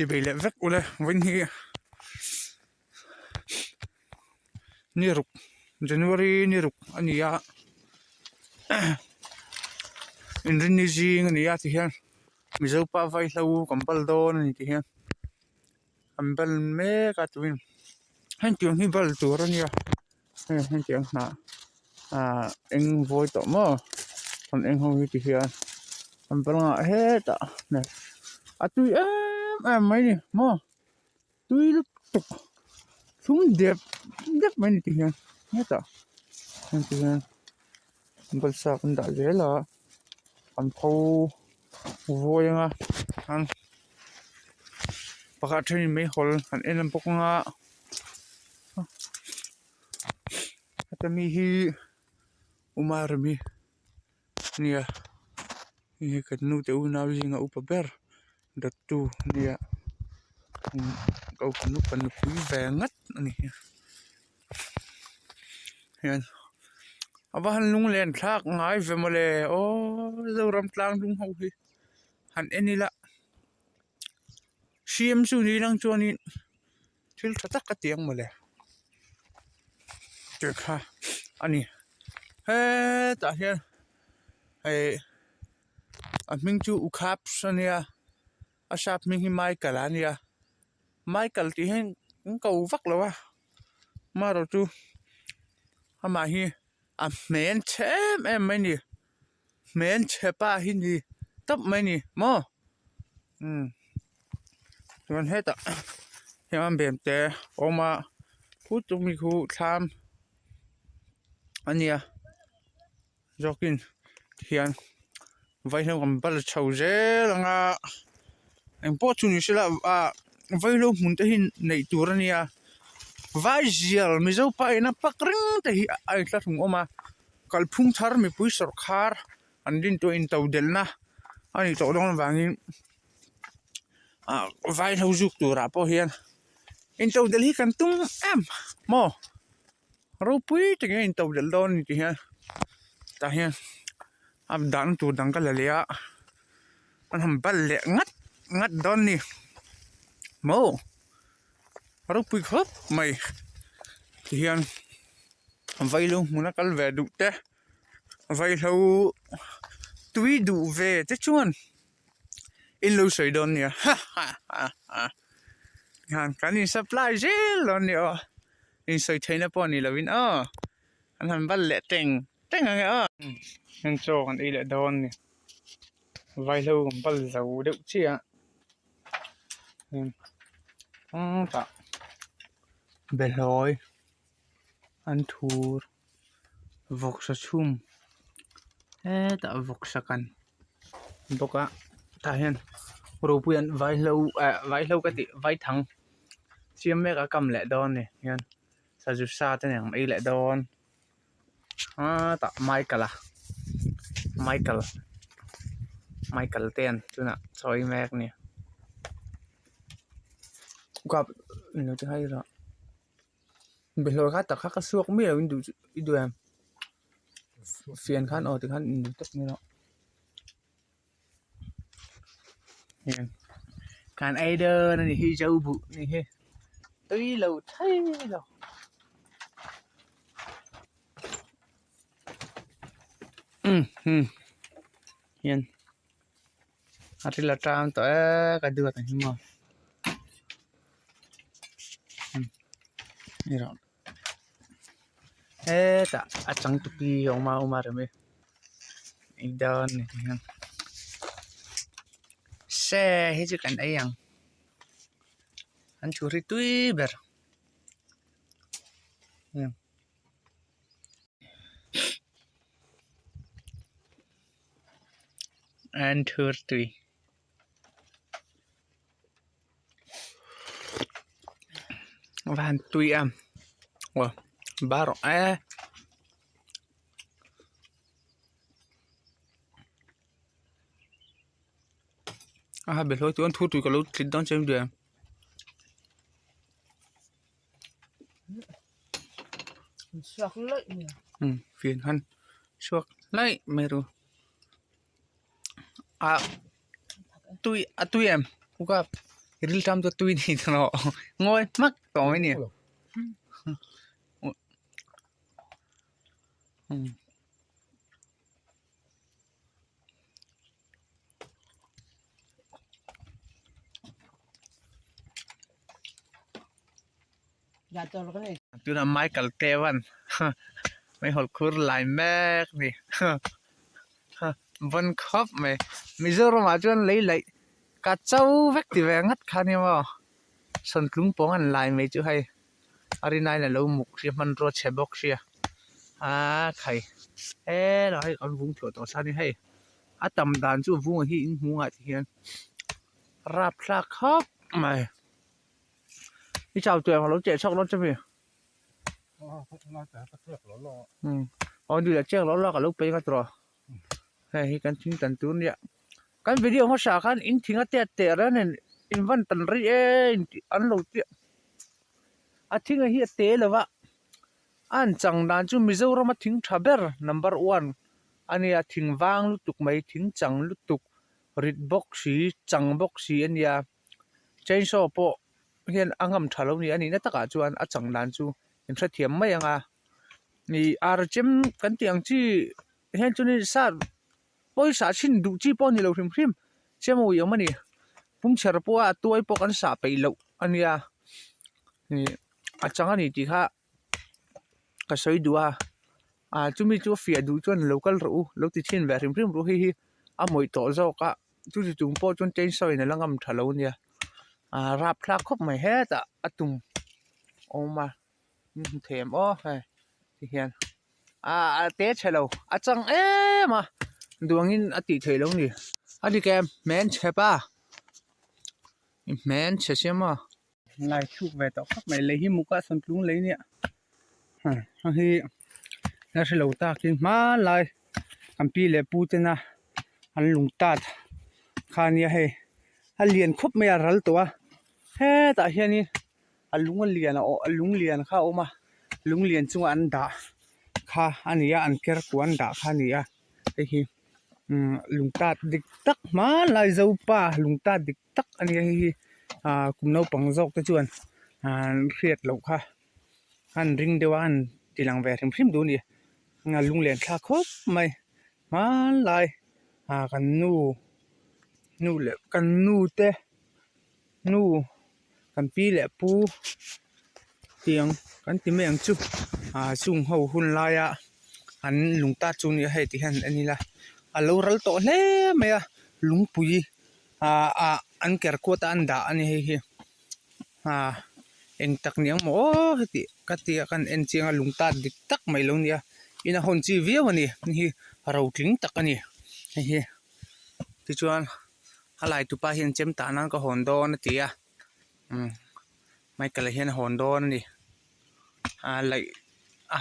chỉ bị lệ vắt ule vinh hi niruk January niruk ania Indonesia ania thì hiền mizo pa vai lau kampal don ni thì hiền kampal me ka tuin hen tiang hi bal tur ania hen tiang na eng voi to mo còn eng ho thì hiền kampal nga he ta ne atui em mấy ni mo tui lúc tục xuống đẹp đẹp mấy ni thì hiền hết ta hen thì hiền bal sa kan da je la am phau voi nga an pakha thrin mai hol an enam pok nga atami hi umar mi nia hi kan nu te una zinga upaber datu nia kau kanu kan pui vengat ani hian awan lung len thak ngai vemole o zoram tlang lung ho hi han enila siam su ni lang chuani thil thatak ka tiang mole ke kha ani he ta hian ai aming chu ukhap sania asap ming hi mai kalania Michael thì hen cầu vắt là mà rồi chú mà hi men chém em mấy nè men chém ba hi nè tấp mấy nè mò còn hết ạ em ăn bèm té mà phút trong mi khu tham anh nhỉ jokin hiền vậy thôi còn bắt chầu dễ là ngà em bỏ chú như là vai lo mun te hin nei tur ania vai zial mi zo pa ina pakring te hi ai tla thung oma kalphung thar mi pui sarkar andin to in tawdel na ani to dong wangin vai lo juk tura po hian in tawdel hi kan tung em mo ro pui te in tawdel don ni hian ta hian am dan tu dang ka lalea an ham bal le ngat don ni mo rau pui khop mày thì hiền vay luôn muốn nó cල් về đủ té vay lâu túi đủ về thế chuan in lâu sấy đòn nè hàng cái này supply dễ luôn nè in sấy thấy nó bỏ nè là vin anh làm bắt lẹ teng teng à anh cho anh đi lẹ đòn nè vay lâu còn bắt giàu đậu chi à ta beloi an thur vok sa chum ta vok sa kan boka ta hian ro puan vai lo ka ti vai thang chiam me ka kam le don ni hian sa ju sa te nang mai le don ta michael ten tuna choi mek ni gặp nó thứ hay rồi bây giờ khác tất cả các suộc mới là đủ em phiền khăn ở từ khăn tất như đó can ai đơ này hi dâu bụ này he tuy lâu thấy rồi hiền hạt là trang tới cả đưa thành màนี่หรอแต่อาจังตุกีออกมาเรื่อยอีกเดินนี่ฮะแซ่ให้จุกันไอ้ยังอันชูริตุยเบอร์อันชูริตุยวันตุยว้าบาร์เบลล์ตัวนั้นทุตุยก็รู้ติดดอนเชื่อมเดียวชักเลยเนี่ยฟินฮันชักเลยไม่รู้ตุยตุยกูกับ ริลทำตัวตุยนี่ตลอดงอยมักต่อไหมเนี่ยยาตัวเราก็เลย ตัวน้ำไม้กัลเตวันไม่หดคุรลายแม็กนี่บนคอบไหมมิโซรมาจวนเลยกัดเจ้าเวกติแวงัดคันยังว่าส่วนกลุ่มปองอันลายไม่จู่ให้อารินายเนี่ยเราหมกเสียมันรถเชบกเสียใครเราให้เอาวุ้งถั่วต่อซานี่ให้ตำดานจู่วุ้งที่อินหัวที่เห็นรับพลาคอบไม่พี่เจ้าตัวของเราเจ๊ชอกรถใช่ไหมน่าจะเลือกหล่อดูแลเจ้าล้อกับลูกไปก็ตัวให้กันทิ้งตันตุนเนี่ยกันวิดีโอมาสากันอินทิ้งเตะแล้วเนี่ยอินวันตันรีอันลูกเนี่ยทิ้งไอ้เหี้ยเตะเลยวะอันจังดานจู่มิโซรามาทิ้งทับเบอร์ number 1อันนี้ทิ้งวางลุตุกไม่ทิ้งจังลุตุกริดบ็อกซีจังบ็อกซีอันนี้เจนโซโปเห็นอังกฤษทะลุนี่อันนี้นั่นตะกัจจวนจังดานจู่เห็นเสถียรไม่ยังนี่อาร์เจมกันที่อังจีเห็นจุนี่ซาปอยสาชินดูจีปอนี่เราพิมพ์เชื่อมั้ยยังมันนี่พุ่งเชื่อปัวตัวไอ้พวกกันสาไปแล้วอันนี้นี่จังอันนี้ที่ข้าก็สวยดูจุมีจู่ฟีดูจวน local รู้แล้วที่เช่นแบบพิมพ์รู้ฮิมวยต่อเจ้าก็จู่จุงปอจนเจนสวยในลังกำทะลุเนี่ยรับพลาคบไม่เฮ็ดตุงโอมาเทียมเฮ้ยที่เห็นเตะเชลล์จังมาดวงอินติเทลงนี่ที่แกแมนใช่ปะแมนใช่ไหมลายชุกเวทออกไม่เลยหิมุกสันตุงเลยเนี่ยที่นั่นเชลล์ตากินมาลายอันปีเล็บปูเตนะอันลุงตัดข้านี่ให้เลียนคบไม่รัลตัวแต่เฮียนี่ลุงเลียนลุงเลียนข้ามาลุงเลียนจงอันด่าข้าอันนี้อันเกร์กวนด่าข้านี่ที่ลุงตาดิกตักมาลายเจ้าป่าลุงตาดิกตักอันนี้คุมน้าปังจอกตะจวนเครียดหลอกค่ะอันริงเดียวอันที่หลังแหวนพิมพ์ดูนี่ลุงเลียนข้าครบไม่มาลายกันนูเล็บกันนูเตนูกันปีเล็บปูเตียงกันที่ไม่ยังจุซุ่งหัวหุ่นลายอันลุงตาจุนนี่ให้ที่เห็นอันนี้ละเรารัลโตเล่ไม่ลุงปุยอันเกิดกัวตาอันด่าอันนี้ให้เอ็งตักเนียงโม่ที่กัตยากันเอ็นเชียงลุงตาดิกตักไม่ลงเนี่ยอินาคนจีวีวันนี้นี่เราทิ้งตักอันนี้ให้ที่ชวนอะไรตุป้าเห็นเจมตานั่นก็หอนโดนที่ไม่ก็เลยเห็นหอนโดนนี่อะไร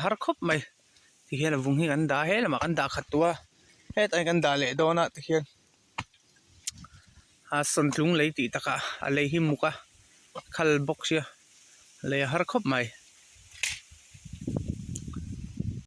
หาคบไม่ที่เห็นวุ้งให้กันด่าเห็นมากันด่าขัดตัวเฮ้ยกันด่าเลยโดนที่เห็นส่วนลุงเลยตีตะกะอะไรหิมุกะคัลบ็อกเชียเลยหาคบไม่